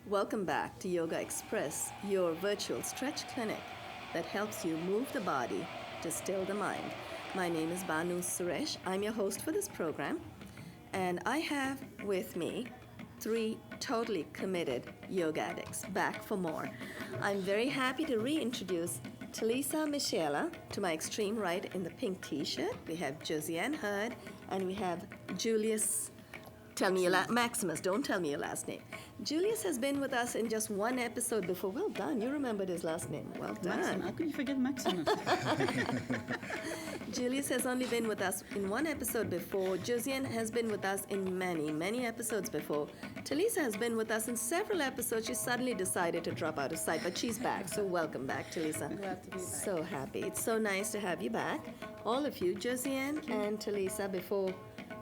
Welcome back to Yoga Express, your virtual stretch clinic that helps you move the body to still the mind. My name is Banu Suresh. I'm your host for this program, and I have with me 3 totally committed yoga addicts back for more. I'm very happy to reintroduce Talisa Michela to my extreme right in the pink t-shirt. We have Josiane Hurd, and we have Julius. Tell me your Maximus, don't tell me your last name. Julius has been with us in just one episode before. Well done, you remembered his last name. Well done. Maximus. How could you forget Maximus? Julius has only been with us in one episode before. Josiane has been with us in many, many episodes before. Talisa has been with us in several episodes. She suddenly decided to drop out of sight, but she's back. So welcome back, Talisa. Glad to be back. So happy. It's so nice to have you back. All of you, Josiane and Talisa, before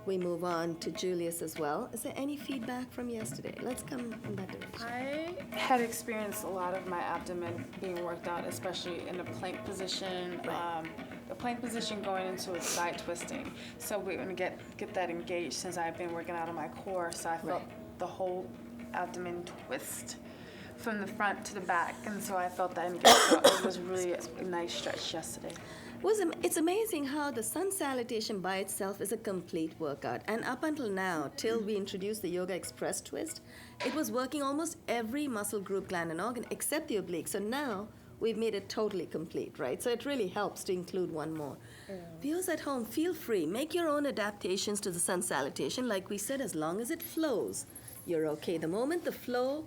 we move on to Julius as well. Is there any feedback from yesterday? Let's come in that direction. I had experienced a lot of my abdomen being worked out, especially in the plank position. Right. The plank position going into a side twisting. So we're going to get that engaged since I've been working out on my core. So I felt the whole abdomen twist from the front to the back. And so I felt that engaged. So it was really a nice stretch yesterday. It's amazing how the sun salutation by itself is a complete workout. And up until now, till we introduced the Yogaxpress twist, it was working almost every muscle group, gland, and organ except the oblique. So now we've made it totally complete, right? So it really helps to include one more. Yeah. Viewers at home, feel free. Make your own adaptations to the sun salutation. Like we said, as long as it flows, you're okay. The moment the flow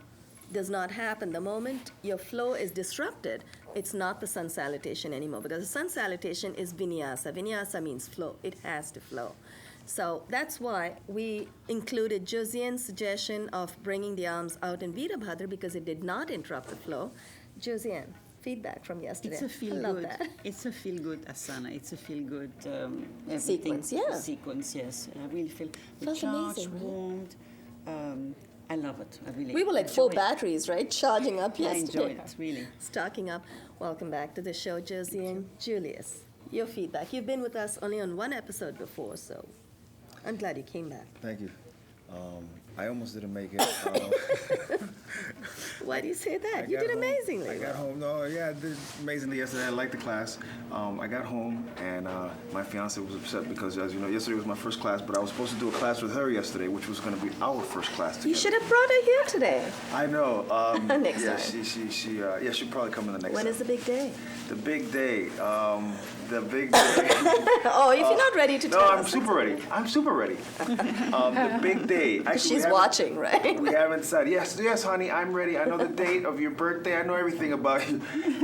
does not happen, the moment your flow is disrupted, it's not the sun salutation anymore, because the sun salutation is vinyasa. Vinyasa means flow. It has to flow. So that's why we included Josiane's suggestion of bringing the arms out in Virabhadra, because it did not interrupt the flow. Josiane, feedback from yesterday. It's a feel good. It's a feel good asana. It's a feel good sequence. Yeah. Sequence. Yes, I really feel Feels charged, amazing, warmed. I love it. I really. We were like full batteries, right? Charging up yesterday. I enjoy it, really. Stocking up. Welcome back to the show, Josiane. Julius, your feedback. You've been with us only on one episode before, so I'm glad you came back. Thank you. I almost didn't make it. Why do you say that? You did amazingly. I got home. No, yeah, I did amazingly yesterday. I liked the class. I got home, and my fiance was upset because, as you know, yesterday was my first class, but I was supposed to do a class with her yesterday, which was going to be our first class together. You should have brought her here today. I know. Next time. She'll probably come in the next time. When is the big day? The big day. The big day. Oh, if you're not ready to tell us. No, I'm super ready. I'm super ready. The big day. Actually, she's watching, right? We haven't decided. Yes, honey, I'm ready. I know the date of your birthday. I know everything about you.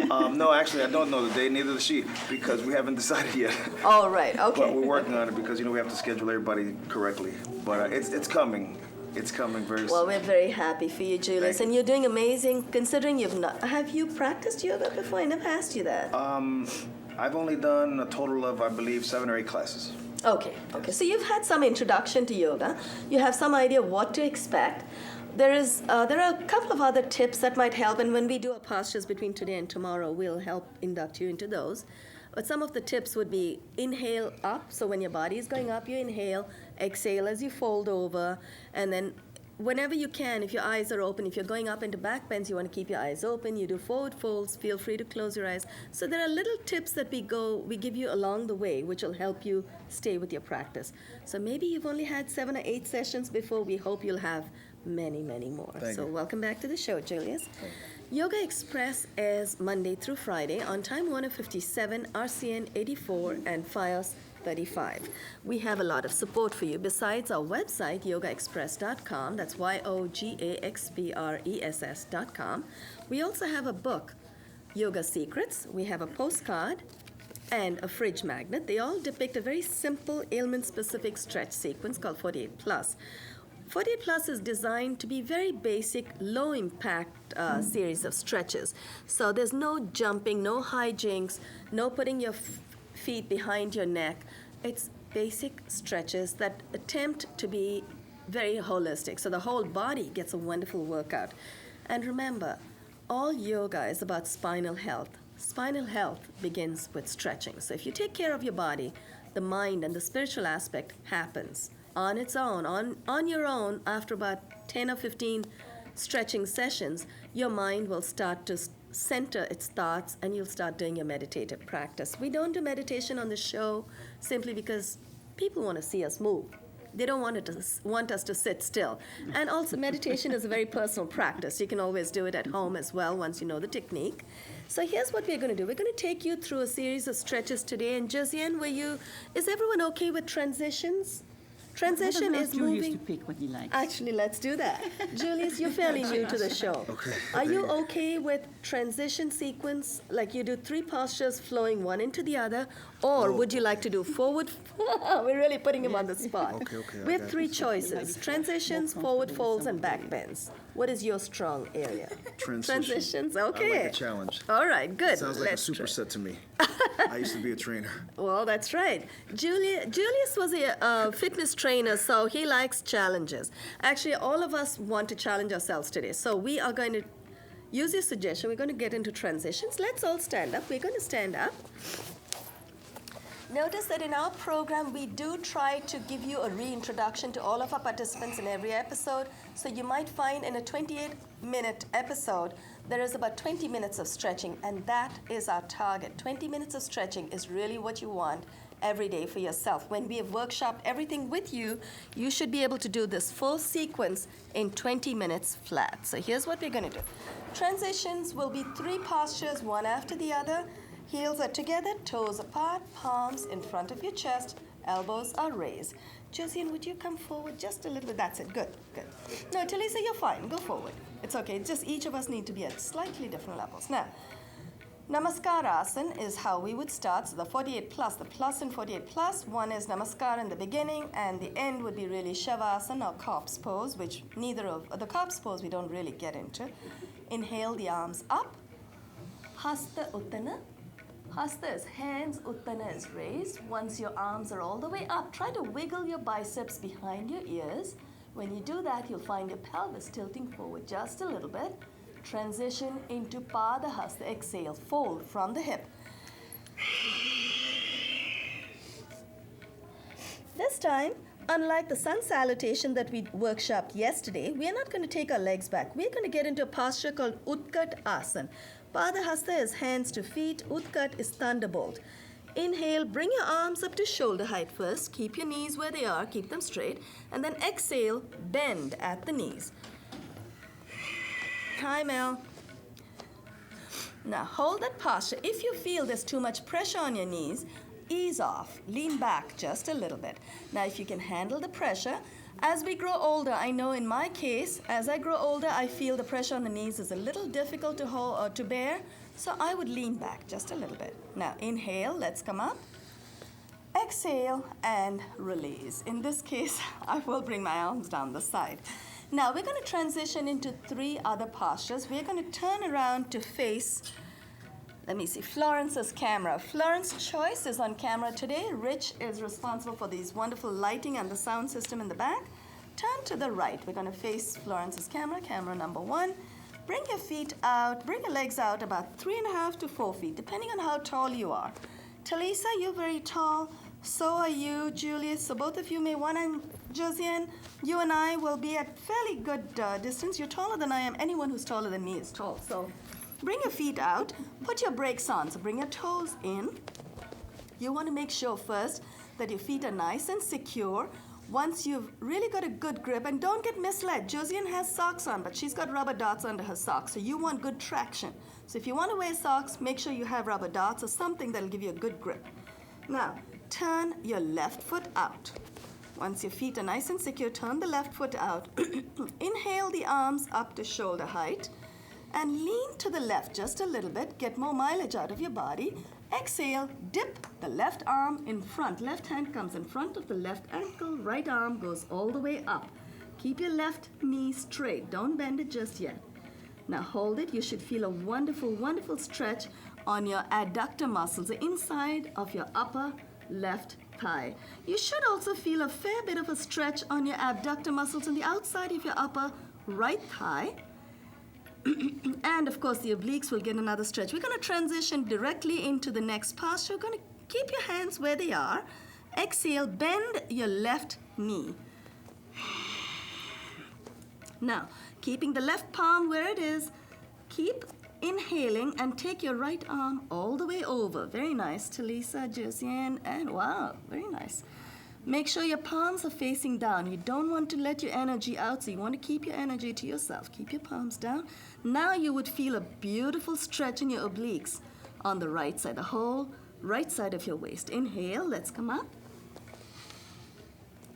No, actually, I don't know the date. Neither does she, because we haven't decided yet. Oh, right. Okay. But we're working on it because we have to schedule everybody correctly. But it's coming. It's coming very soon. Well, we're very happy for you, Julius, Thank and you're doing amazing. Considering have you practiced yoga before? I never asked you that. I've only done a total of, I believe, 7 or 8 classes. Okay. So you've had some introduction to yoga. You have some idea what to expect. There are a couple of other tips that might help, and when we do our postures between today and tomorrow, we'll help induct you into those. But some of the tips would be inhale up. So when your body is going up, you inhale. Exhale as you fold over, and then whenever you can, if your eyes are open, if you're going up into back bends, you want to keep your eyes open. You do forward folds. Feel free to close your eyes. So there are little tips that we give you along the way, which will help you stay with your practice. So maybe you've only had 7 or 8 sessions before. We hope you'll have many, many more. Thank you. Welcome back to the show, Julius. Yogaxpress airs Monday through Friday on Time Warner 57, RCN 84, and FiOS 35. We have a lot of support for you besides our website, yogaxpress.com. That's YOGAXPRESS.com. We also have a book yoga secrets. We have a postcard and a fridge magnet. They all depict a very simple ailment-specific stretch sequence called 48 Plus. 48 Plus is designed to be very basic, low-impact series of stretches. So there's no jumping, no hijinks, no putting your feet behind your neck. It's basic stretches that attempt to be very holistic. So the whole body gets a wonderful workout. And remember, all yoga is about spinal health. Spinal health begins with stretching. So if you take care of your body, the mind and the spiritual aspect happens on its own, on your own. After about 10 or 15 stretching sessions, your mind will start to center its thoughts and you'll start doing your meditative practice. We don't do meditation on the show simply because people want to see us move. They don't want us to sit still. And also, meditation is a very personal practice. You can always do it at home as well once you know the technique. So here's what we're going to do. We're going to take you through a series of stretches today. And Josiane, is everyone okay with transitions? Transition is Julius moving. to pick what he likes. Actually, let's do that. Julius, you're fairly new to the show. Okay. Are you okay with transition sequence? Like you do 3 postures flowing one into the other? Or would you like to do forward? We're really putting him on the spot. Okay, I We have got 3 it. choices: transitions, forward folds, and back bends. What is your strong area? Transitions, okay. I like a challenge. All right, good. Sounds like Let's a try. superset to me. I used to be a trainer. Well, that's right. Julius was a fitness trainer, so he likes challenges. Actually, all of us want to challenge ourselves today. So we are going to use your suggestion. We're going to get into transitions. Let's all stand up. We're going to stand up. Notice that in our program, we do try to give you a reintroduction to all of our participants in every episode. So you might find in a 28-minute episode, there is about 20 minutes of stretching, and that is our target. 20 minutes of stretching is really what you want every day for yourself. When we have workshopped everything with you, you should be able to do this full sequence in 20 minutes flat. So here's what we're going to do. Transitions will be 3 postures, one after the other. Heels are together, toes apart, palms in front of your chest, elbows are raised. Josiane, would you come forward just a little bit? That's it. Good, good. No, Talisa, you're fine. Go forward. It's okay. Just each of us need to be at slightly different levels. Now, Namaskarasana is how we would start. So the 48 plus, the plus in 48 plus, one is Namaskar in the beginning, and the end would be really Shavasana or corpse pose, which neither of the corpse pose we don't really get into. Inhale the arms up. Hasta Uttana. Hasta is hands, Uttana is raised. Once your arms are all the way up, try to wiggle your biceps behind your ears. When you do that, you'll find your pelvis tilting forward just a little bit. Transition into Pada Hasta. Exhale, fold from the hip. This time, unlike the sun salutation that we workshopped yesterday, we are not going to take our legs back. We're going to get into a posture called Utkat Asana. Pada Hasta is hands to feet. Utkat is thunderbolt. Inhale, bring your arms up to shoulder height first. Keep your knees where they are, keep them straight. And then exhale, bend at the knees. Hi, Mel. Now hold that posture. If you feel there's too much pressure on your knees, ease off. Lean back just a little bit. Now if you can handle the pressure, as we grow older, I know in my case, as I grow older, I feel the pressure on the knees is a little difficult to hold or to bear, so I would lean back just a little bit. Now inhale, let's come up. Exhale and release. In this case, I will bring my arms down the side. Now we're going to transition into 3 other postures. We're going to turn around to face, let me see, Florence's camera. Florence's choice is on camera today. Rich is responsible for these wonderful lighting and the sound system in the back. Turn to the right. We're going to face Florence's camera, camera number 1. Bring your feet out, bring your legs out about 3.5 to 4 feet, depending on how tall you are. Talisa, you're very tall. So are you, Julius. So both of you may want to, Josiane, you and I will be at fairly good distance. You're taller than I am. Anyone who's taller than me is tall. So bring your feet out, put your brakes on. So bring your toes in. You want to make sure first that your feet are nice and secure. Once you've really got a good grip, and don't get misled, Josiane has socks on, but she's got rubber dots under her socks, so you want good traction. So if you want to wear socks, make sure you have rubber dots or something that'll give you a good grip. Now, turn your left foot out. Once your feet are nice and secure, turn the left foot out. Inhale the arms up to shoulder height. and lean to the left just a little bit. Get more mileage out of your body. Exhale, dip the left arm in front. Left hand comes in front of the left ankle. Right arm goes all the way up. Keep your left knee straight. Don't bend it just yet. Now hold it. You should feel a wonderful, wonderful stretch on your adductor muscles, the inside of your upper left thigh. You should also feel a fair bit of a stretch on your abductor muscles on the outside of your upper right thigh. And of course, the obliques will get another stretch. We're going to transition directly into the next posture. You're going to keep your hands where they are. Exhale, bend your left knee. Now, keeping the left palm where it is, keep inhaling and take your right arm all the way over. Very nice, Talisa, Josiane, and wow, very nice. Make sure your palms are facing down. You don't want to let your energy out, so you want to keep your energy to yourself. Keep your palms down. Now you would feel a beautiful stretch in your obliques on the right side, the whole right side of your waist. Inhale, let's come up.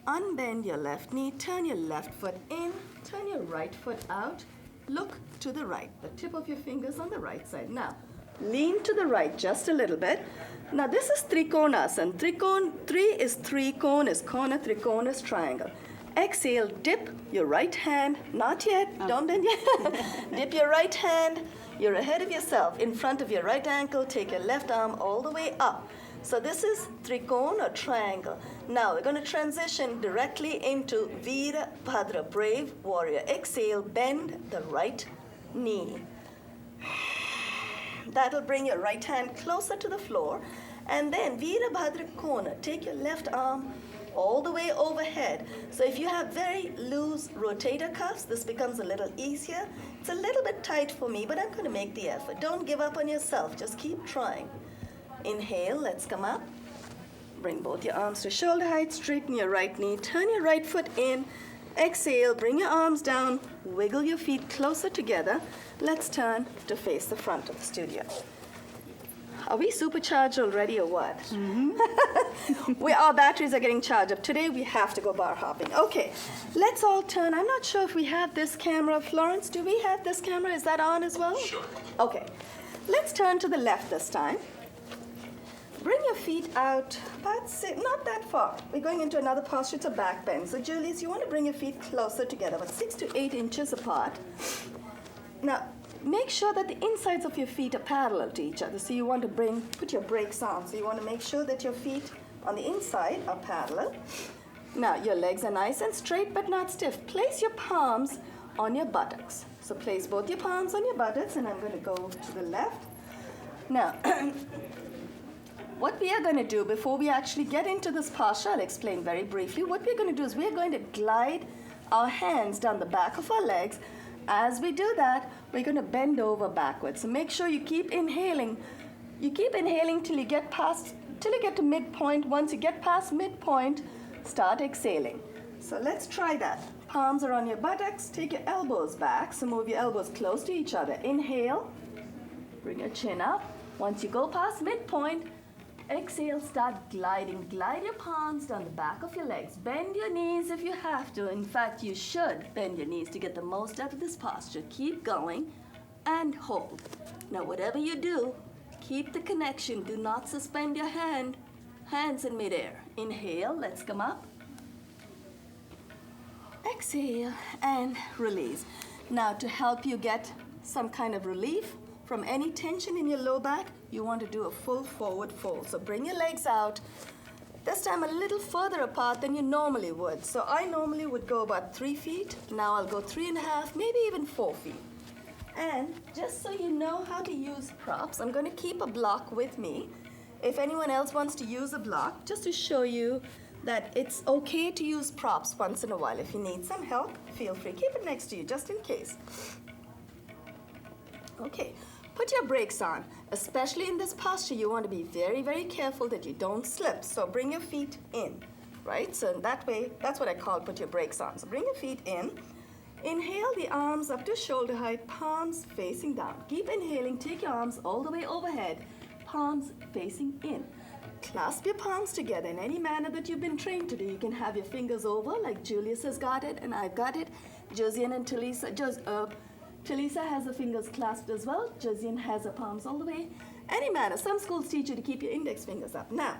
Unbend your left knee, turn your left foot in, turn your right foot out. Look to the right, the tip of your fingers on the right side. Now, lean to the right just a little bit. Now, this is Trikonasana. Three is three, cone is corner, trikona is triangle. Exhale, dip your right hand, not yet, don't bend your dip your right hand, you're ahead of yourself, in front of your right ankle, take your left arm all the way up. So this is trikona or triangle. Now we're going to transition directly into Virabhadra, brave warrior. Exhale, bend the right knee. That'll bring your right hand closer to the floor. And then Virabhadra Kona, take your left arm all the way overhead. So if you have very loose rotator cuffs, this becomes a little easier. It's a little bit tight for me, but I'm going to make the effort. Don't give up on yourself. Just keep trying. Inhale, let's come up. Bring both your arms to shoulder height, straighten your right knee, turn your right foot in. Exhale, bring your arms down, wiggle your feet closer together. Let's turn to face the front of the studio. Are we supercharged already or what? Mm-hmm. Our batteries are getting charged up. Today we have to go bar hopping. Okay, let's all turn. I'm not sure if we have this camera. Florence, do we have this camera? Is that on as well? Sure. Okay, let's turn to the left this time. Bring your feet out, about not that far. We're going into another posture, it's a back bend. So Julius, you want to bring your feet closer together, about 6 to 8 inches apart. Now, make sure that the insides of your feet are parallel to each other. So you want to put your brakes on. So you want to make sure that your feet on the inside are parallel. Now, your legs are nice and straight, but not stiff. Place your palms on your buttocks. So place both your palms on your buttocks, and I'm going to go to the left. Now, what we are going to do before we actually get into this posture, I'll explain very briefly. What we're going to do is we're going to glide our hands down the back of our legs. As we do that, we're going to bend over backwards. So make sure you keep inhaling. You keep inhaling till you get to midpoint. Once you get past midpoint, start exhaling. So let's try that. Palms are on your buttocks. Take your elbows back. So move your elbows close to each other. Inhale. Bring your chin up. Once you go past midpoint, exhale, start gliding. Glide your palms down the back of your legs. Bend your knees if you have to. In fact, you should bend your knees to get the most out of this posture. Keep going and hold. Now, whatever you do, keep the connection. Do not suspend your hands in midair. Inhale, let's come up. Exhale and release. Now, to help you get some kind of relief from any tension in your low back, you want to do a full forward fold. So bring your legs out, this time a little further apart than you normally would. So I normally would go about 3 feet. Now I'll go 3.5, maybe even 4 feet. And just so you know how to use props, I'm going to keep a block with me. If anyone else wants to use a block, just to show you that it's okay to use props once in a while. If you need some help, feel free. Keep it next to you, just in case. Okay. Put your brakes on. Especially in this posture, you want to be very, very careful that you don't slip. So bring your feet in, right? So in that way, that's what I call put your brakes on. So bring your feet in. Inhale the arms up to shoulder height, palms facing down. Keep inhaling, take your arms all the way overhead, palms facing in. Clasp your palms together in any manner that you've been trained to do. You can have your fingers over like Julius has got it and I've got it. Josiane and Talisa, Talisa has the fingers clasped as well. Josiane has her palms all the way. Any matter. Some schools teach you to keep your index fingers up. Now,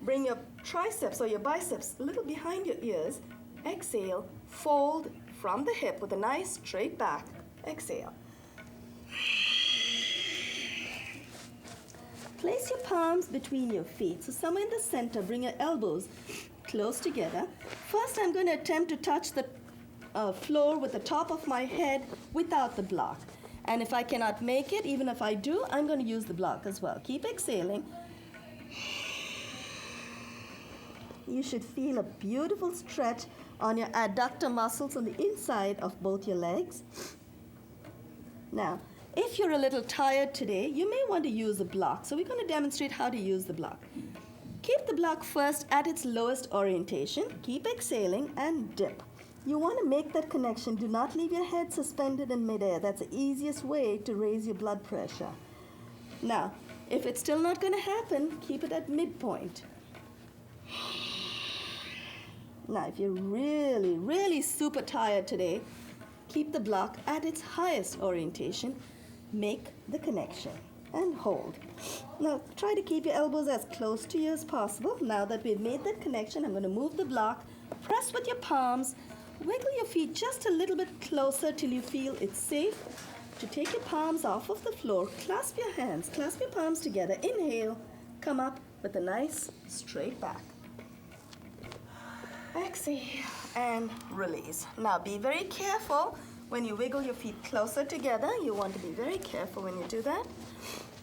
bring your triceps or your biceps a little behind your ears. Exhale. Fold from the hip with a nice straight back. Exhale. Place your palms between your feet. So somewhere in the center, bring your elbows close together. First, I'm going to attempt to touch the floor with the top of my head without the block. And if I cannot make it, even if I do, I'm going to use the block as well. Keep exhaling. You should feel a beautiful stretch on your adductor muscles on the inside of both your legs. Now, if you're a little tired today, you may want to use a block. So we're going to demonstrate how to use the block. Keep the block first at its lowest orientation. Keep exhaling and dip. You want to make that connection. Do not leave your head suspended in midair. That's the easiest way to raise your blood pressure. Now, if it's still not going to happen, keep it at midpoint. Now, if you're really, really super tired today, keep the block at its highest orientation. Make the connection and hold. Now, try to keep your elbows as close to you as possible. Now that we've made that connection, I'm going to move the block. Press with your palms. Wiggle your feet just a little bit closer till you feel it's safe to take your palms off of the floor. Clasp your hands, clasp your palms together. Inhale, come up with a nice straight back. Exhale and release. Now be very careful when you wiggle your feet closer together. You want to be very careful when you do that.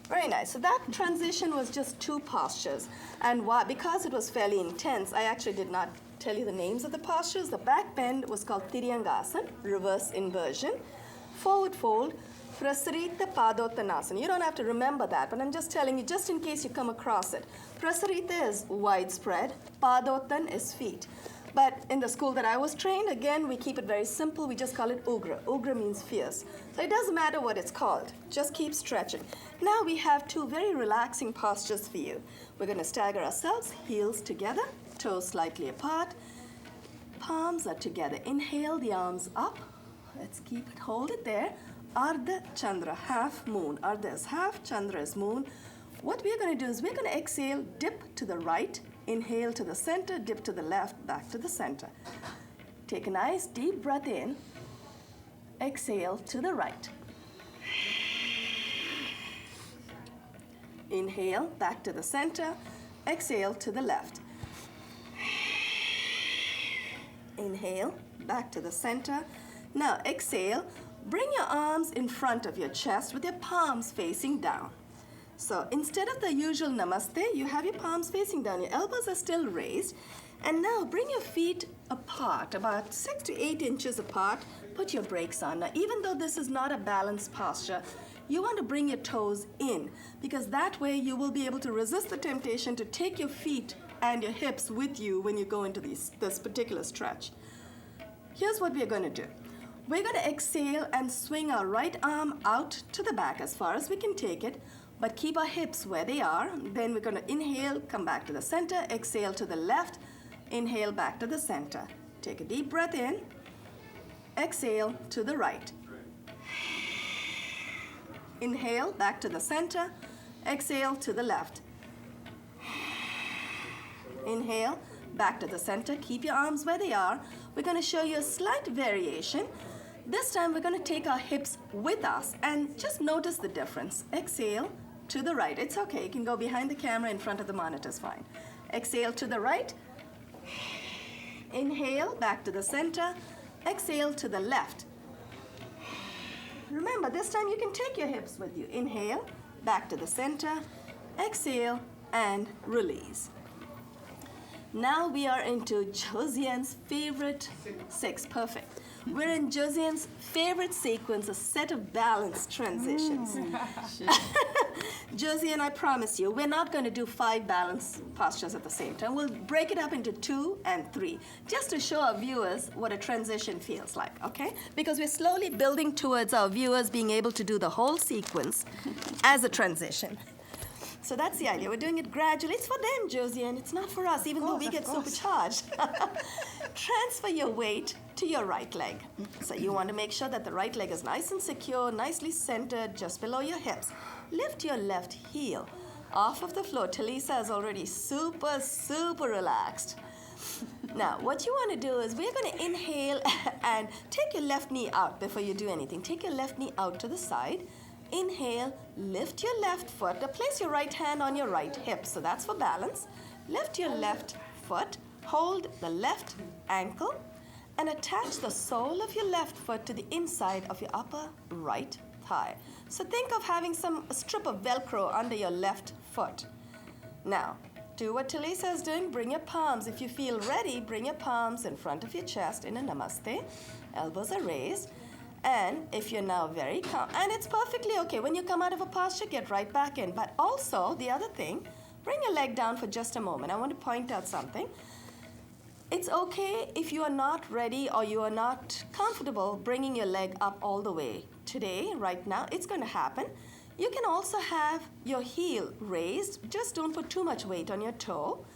Very nice. So that transition was just 2 postures. And why? Because it was fairly intense, I actually did not tell you the names of the postures. The back bend was called Tiryangasana, reverse inversion. Forward fold, Prasarita Padottanasana. You don't have to remember that, but I'm just telling you just in case you come across it. Prasarita is widespread, Padottan is feet. But in the school that I was trained, again, we keep it very simple. We just call it Ugra. Ugra means fierce. So it doesn't matter what it's called. Just keep stretching. Now we have 2 very relaxing postures for you. We're going to stagger ourselves, heels together, toes slightly apart. Palms are together. Inhale, the arms up. Let's keep it, hold it there. Ardha Chandra, half moon. Ardha is half, Chandra is moon. What we're going to do is we're going to exhale, dip to the right. Inhale to the center, dip to the left, back to the center. Take a nice deep breath in. Exhale to the right. Inhale, back to the center. Exhale to the left. Inhale, back to the center. Now exhale, bring your arms in front of your chest with your palms facing down. So instead of the usual namaste, you have your palms facing down. Your elbows are still raised. And now bring your feet apart, about 6 to 8 inches apart. Put your brakes on. Now, even though this is not a balanced posture, you want to bring your toes in, because that way you will be able to resist the temptation to take your feet and your hips with you when you go into this particular stretch. Here's what we're going to do. We're going to exhale and swing our right arm out to the back as far as we can take it. But keep our hips where they are. Then we're going to inhale, come back to the center, exhale to the left, inhale back to the center. Take a deep breath in, exhale to the right. Inhale, back to the center, exhale to the left. Inhale, back to the center, keep your arms where they are. We're going to show you a slight variation. This time we're going to take our hips with us and just notice the difference. Exhale to the right. It's okay. You can go behind the camera, in front of the monitor is fine. Exhale to the right. Inhale, back to the center. Exhale to the left. Remember, this time you can take your hips with you. Inhale, back to the center. Exhale and release. Now we are into Josiane's favorite 6. Perfect. We're in Josiane's favorite sequence, a set of balanced transitions. Josiane, I promise you, we're not going to do 5 balanced postures at the same time. We'll break it up into 2 and 3, just to show our viewers what a transition feels like, okay? Because we're slowly building towards our viewers being able to do the whole sequence as a transition. So that's the idea. We're doing it gradually. It's for them, Josiane. It's not for us, even though we get supercharged. Transfer your weight to your right leg. So you want to make sure that the right leg is nice and secure, nicely centered just below your hips. Lift your left heel off of the floor. Talisa is already super, super relaxed. Now, what you want to do is we're going to inhale and take your left knee out before you do anything. Take your left knee out to the side. Inhale, lift your left foot. Now place your right hand on your right hip. So that's for balance. Lift your left foot. Hold the left ankle and attach the sole of your left foot to the inside of your upper right thigh. So think of having a strip of Velcro under your left foot. Now, do what Talisa is doing. Bring your palms. If you feel ready, bring your palms in front of your chest in a namaste. Elbows are raised. And if you're now very calm, and it's perfectly okay. When you come out of a posture, get right back in. But also, the other thing, bring your leg down for just a moment. I want to point out something. It's okay if you are not ready or you are not comfortable bringing your leg up all the way. Today, right now, it's going to happen. You can also have your heel raised. Just don't put too much weight on your toe.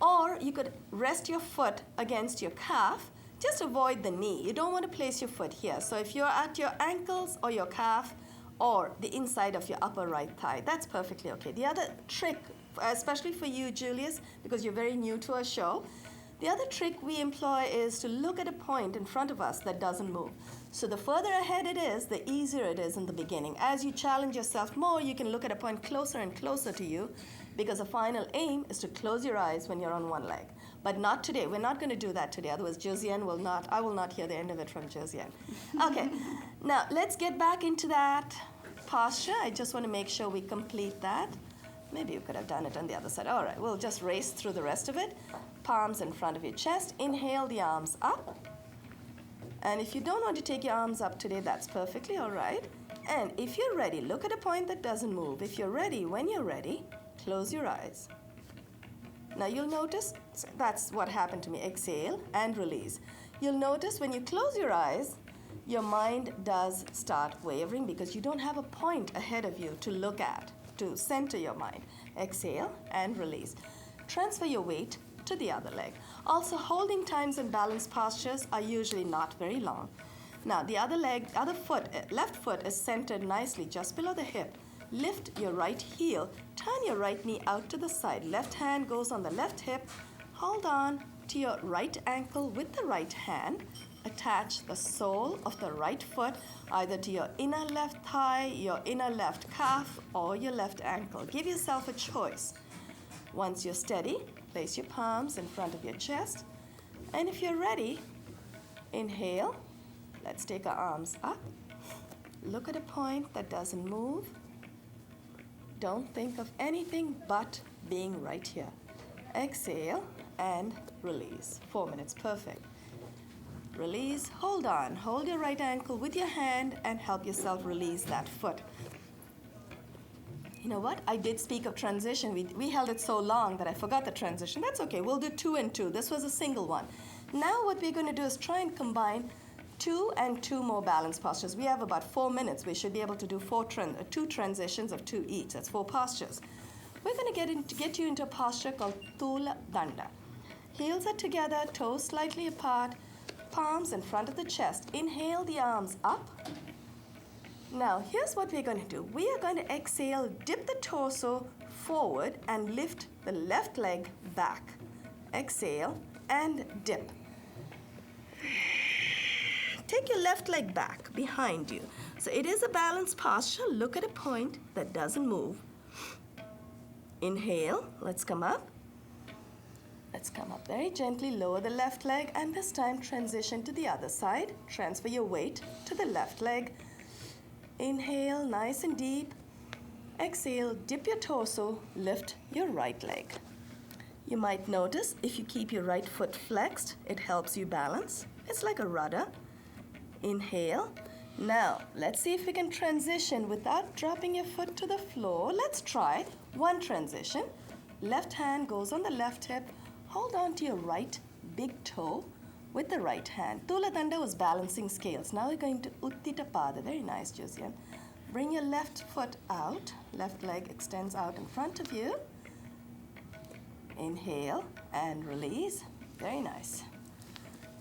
Or you could rest your foot against your calf. Just avoid the knee. You don't want to place your foot here. So if you're at your ankles or your calf or the inside of your upper right thigh, that's perfectly okay. The other trick, especially for you, Julius, because you're very new to our show, the other trick we employ is to look at a point in front of us that doesn't move. So the further ahead it is, the easier it is in the beginning. As you challenge yourself more, you can look at a point closer and closer to you, because the final aim is to close your eyes when you're on one leg. But not today. We're not going to do that today. Otherwise, Josiane will not, I will not hear the end of it from Josiane. Okay, now let's get back into that posture. I just want to make sure we complete that. Maybe you could have done it on the other side. All right, we'll just race through the rest of it. Palms in front of your chest. Inhale the arms up. And if you don't want to take your arms up today, that's perfectly all right. And if you're ready, look at a point that doesn't move. If you're ready, when you're ready, close your eyes. Now you'll notice, that's what happened to me. Exhale and release. You'll notice when you close your eyes, your mind does start wavering because you don't have a point ahead of you to look at, to center your mind. Exhale and release. Transfer your weight to the other leg. Also, holding times in balanced postures are usually not very long. Now, the other leg, left foot is centered nicely just below the hip. Lift your right heel, turn your right knee out to the side. Left hand goes on the left hip. Hold on to your right ankle with the right hand. Attach the sole of the right foot either to your inner left thigh, your inner left calf, or your left ankle. Give yourself a choice. Once you're steady, place your palms in front of your chest. And if you're ready, inhale. Let's take our arms up. Look at a point that doesn't move. Don't think of anything but being right here. Exhale and release. 4 minutes, perfect. Release, hold on. Hold your right ankle with your hand and help yourself release that foot. You know what? I did speak of transition. We held it so long that I forgot the transition. That's okay. We'll do 2 and 2. This was a single one. Now what we're going to do is try and combine 2 and 2 more balanced postures. We have about 4 minutes. We should be able to do 2 transitions of 2 each. That's 4 postures. We're going to get you into a posture called Tula Danda. Heels are together, toes slightly apart, palms in front of the chest. Inhale the arms up. Now, here's what we're going to do. We are going to exhale, dip the torso forward and lift the left leg back. Exhale and dip. Take your left leg back behind you. So it is a balanced posture. Look at a point that doesn't move. Inhale. Let's come up. Let's come up very gently. Lower the left leg and this time transition to the other side. Transfer your weight to the left leg. Inhale, nice and deep. Exhale, dip your torso, lift your right leg. You might notice if you keep your right foot flexed, it helps you balance. It's like a rudder. Inhale. Now, let's see if we can transition without dropping your foot to the floor. Let's try. 1 transition. Left hand goes on the left hip. Hold on to your right big toe with the right hand. Tula Danda was balancing scales. Now we're going to Uttita Pada. Very nice, Josiane. Bring your left foot out. Left leg extends out in front of you. Inhale and release. Very nice.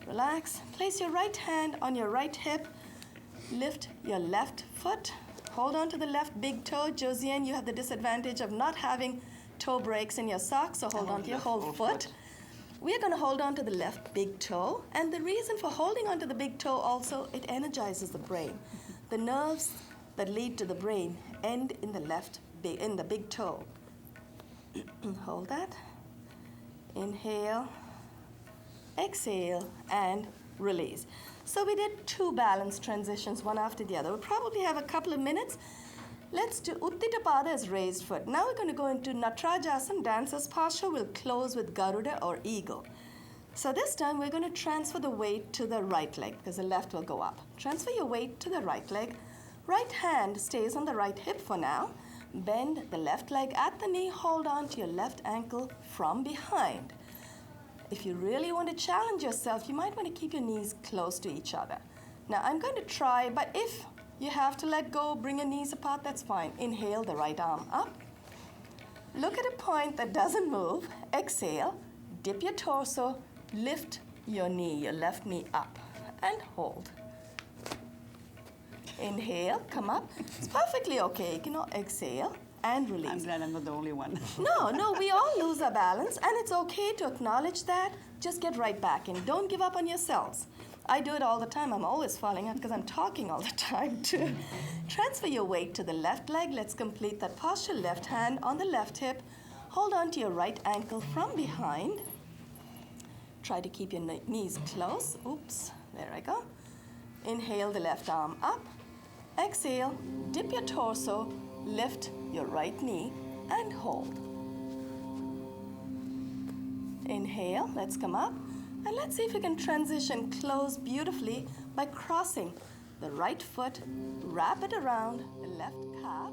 Relax. Place your right hand on your right hip. Lift your left foot. Hold on to the left big toe. Josiane, you have the disadvantage of not having toe breaks in your socks, so hold on to your whole foot. We're going to hold on to the left big toe. And the reason for holding on to the big toe also, it energizes the brain. The nerves that lead to the brain end in the big toe. Hold that. Inhale, exhale, and release. So we did 2 balance transitions, one after the other. We'll probably have a couple of minutes. Let's do Uttita Pada as raised foot. Now we're going to go into Natarajasana, dancer's posture. We'll close with Garuda or eagle. So this time we're going to transfer the weight to the right leg because the left will go up. Transfer your weight to the right leg. Right hand stays on the right hip for now. Bend the left leg at the knee. Hold on to your left ankle from behind. If you really want to challenge yourself, you might want to keep your knees close to each other. Now I'm going to try, but if you have to let go, bring your knees apart, that's fine. Inhale the right arm up. Look at a point that doesn't move. Exhale, dip your torso, lift your knee, your left knee up, and hold. Inhale, come up. It's perfectly okay. You can all exhale and release. I'm glad I'm not the only one. No, we all lose our balance, and it's okay to acknowledge that. Just get right back in. Don't give up on yourselves. I do it all the time. I'm always falling out because I'm talking all the time too. Transfer your weight to the left leg. Let's complete that posture. Left hand on the left hip. Hold on to your right ankle from behind. Try to keep your knees close. Oops, there I go. Inhale the left arm up. Exhale, dip your torso, lift your right knee, and hold. Inhale, let's come up. And let's see if we can transition close beautifully by crossing the right foot, wrap it around the left calf,